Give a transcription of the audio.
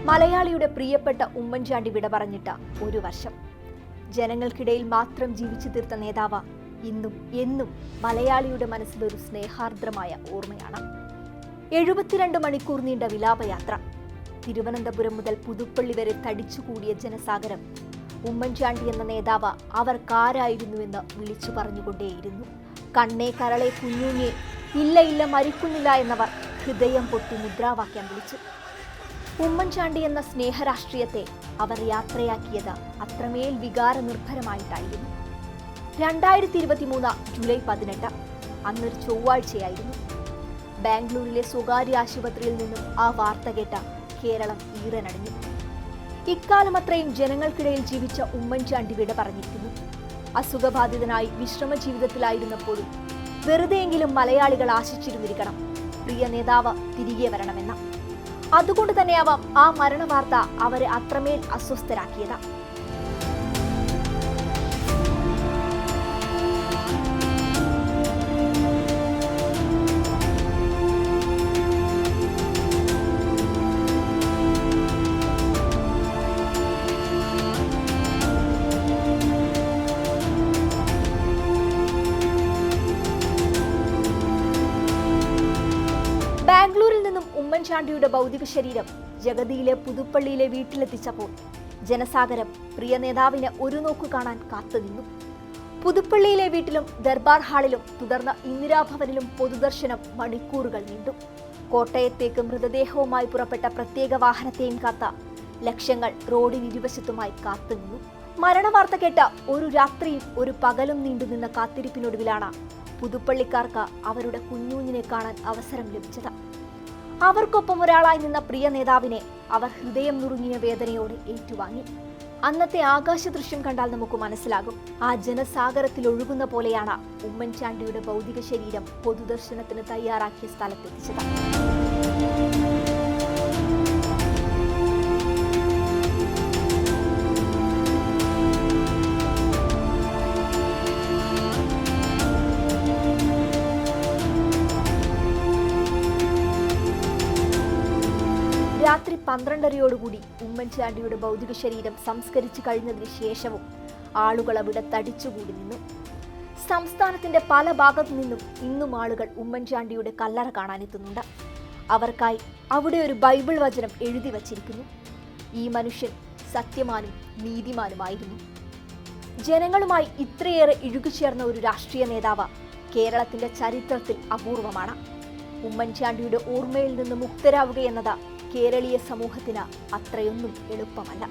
മലയാളിയുടെ പ്രിയപ്പെട്ട ഉമ്മൻചാണ്ടി വിട പറഞ്ഞിട്ട് ഒരു വർഷം. ജനങ്ങൾക്കിടയിൽ മാത്രം ജീവിച്ചു തീർത്ത നേതാവ് ഇന്നും എന്നും മലയാളിയുടെ മനസ്സിലൊരു സ്നേഹാർദ്രമായ ഓർമ്മയാണ്. 72 മണിക്കൂർ നീണ്ട വിലാപയാത്ര, തിരുവനന്തപുരം മുതൽ പുതുപ്പള്ളി വരെ തടിച്ചുകൂടിയ ജനസാഗരം ഉമ്മൻചാണ്ടി എന്ന നേതാവ് അവർക്കാരായിരുന്നുവെന്ന് വിളിച്ചു പറഞ്ഞുകൊണ്ടേയിരുന്നു. കണ്ണേ കരളെ കുഞ്ഞുഞ്ഞെ, ഇല്ല ഇല്ല മരിക്കുന്നില്ല എന്നവർ ഹൃദയം പൊട്ടി മുദ്രാവാക്യം വിളിച്ചു. ഉമ്മൻചാണ്ടി എന്ന സ്നേഹരാഷ്ട്രീയത്തെ അവർ യാത്രയാക്കിയത് അത്രമേൽ വികാരനിർഭരമായിട്ടായിരുന്നു. 2023 ജൂലൈ 18 അന്നൊരു ചൊവ്വാഴ്ചയായിരുന്നു. ബാംഗ്ലൂരിലെ സ്വകാര്യ ആശുപത്രിയിൽ നിന്നും ആ വാർത്ത കേട്ട കേരളം ഈറനണിഞ്ഞു. ഇക്കാലം അത്രയും ജനങ്ങൾക്കിടയിൽ ജീവിച്ച ഉമ്മൻചാണ്ടി വിട പറഞ്ഞിരിക്കുന്നു. അസുഖബാധിതനായി വിശ്രമ ജീവിതത്തിലായിരുന്നപ്പോഴും വെറുതെയെങ്കിലും മലയാളികൾ ആശിച്ചിരുന്നിരിക്കണം പ്രിയ നേതാവ് തിരികെ വരണമെന്ന. അതുകൊണ്ട് തന്നെയാവാം ആ മരണവാർത്ത അവരെ അത്രമേൽ അസ്വസ്ഥരാക്കിയത്. ബാംഗ്ലൂരിൽ നിന്നും ഉമ്മൻചാണ്ടിയുടെ ഭൗതിക ശരീരം ജഗതിയിലെ പുതുപ്പള്ളിയിലെ വീട്ടിലെത്തിച്ചപ്പോൾ ജനസാഗരം പ്രിയ നേതാവിനെ ഒരു നോക്കു കാണാൻ കാത്തുനിന്നു. പുതുപ്പള്ളിയിലെ വീട്ടിലും ദർബാർ ഹാളിലും തുടർന്ന് ഇന്ദിരാഭവനിലും പൊതുദർശനം മണിക്കൂറുകൾ നീണ്ടു. കോട്ടയത്തേക്ക് മൃതദേഹവുമായി പുറപ്പെട്ട പ്രത്യേക വാഹനത്തെയും കാത്ത ലക്ഷങ്ങൾ റോഡിനിരുവശത്തുമായി കാത്തുനിന്നു. മരണവാർത്ത കേട്ട ഒരു രാത്രിയും ഒരു പകലും നീണ്ടുനിന്ന കാത്തിരിപ്പിനൊടുവിലാണ് പുതുപ്പള്ളിക്കാർക്ക് അവരുടെ കുഞ്ഞൂഞ്ഞിനെ കാണാൻ അവസരം ലഭിച്ചത്. അവർക്കൊപ്പം ഒരാളായി നിന്ന പ്രിയ നേതാവിനെ അവർ ഹൃദയം നുറുങ്ങിയ വേദനയോടെ ഏറ്റുവാങ്ങി. അന്നത്തെ ആകാശ ദൃശ്യം കണ്ടാൽ നമുക്ക് മനസ്സിലാകും, ആ ജനസാഗരത്തിൽ ഒഴുകുന്ന പോലെയാണ് ഉമ്മൻചാണ്ടിയുടെ ഭൗതിക ശരീരം പൊതുദർശനത്തിന് തയ്യാറാക്കിയ സ്ഥലത്തെത്തിച്ചത്. രാത്രി 12:30 ഉമ്മൻചാണ്ടിയുടെ ഭൗതിക ശരീരം സംസ്കരിച്ചു കഴിഞ്ഞതിന് ശേഷവും ആളുകൾ അവിടെ തടിച്ചുകൂടി നിന്നു. സംസ്ഥാനത്തിന്റെ പല ഭാഗത്തു നിന്നും ഇന്നും ആളുകൾ ഉമ്മൻചാണ്ടിയുടെ കല്ലറ കാണാനെത്തുന്നുണ്ട്. അവർക്കായി അവിടെ ഒരു ബൈബിൾ വചനം എഴുതി വച്ചിരിക്കുന്നു. ഈ മനുഷ്യൻ സത്യമാനും നീതിമാനുമായിരുന്നു. ജനങ്ങളുമായി ഇത്രയേറെ ഇഴുകിച്ചേർന്ന ഒരു രാഷ്ട്രീയ നേതാവ് കേരളത്തിന്റെ ചരിത്രത്തിൽ അപൂർവമാണ്. ഉമ്മൻചാണ്ടിയുടെ ഓർമ്മയിൽ നിന്ന് മുക്തരാവുകയെന്നത് കേരളീയ സമൂഹത്തിന് അത്രയൊന്നും എളുപ്പമല്ല.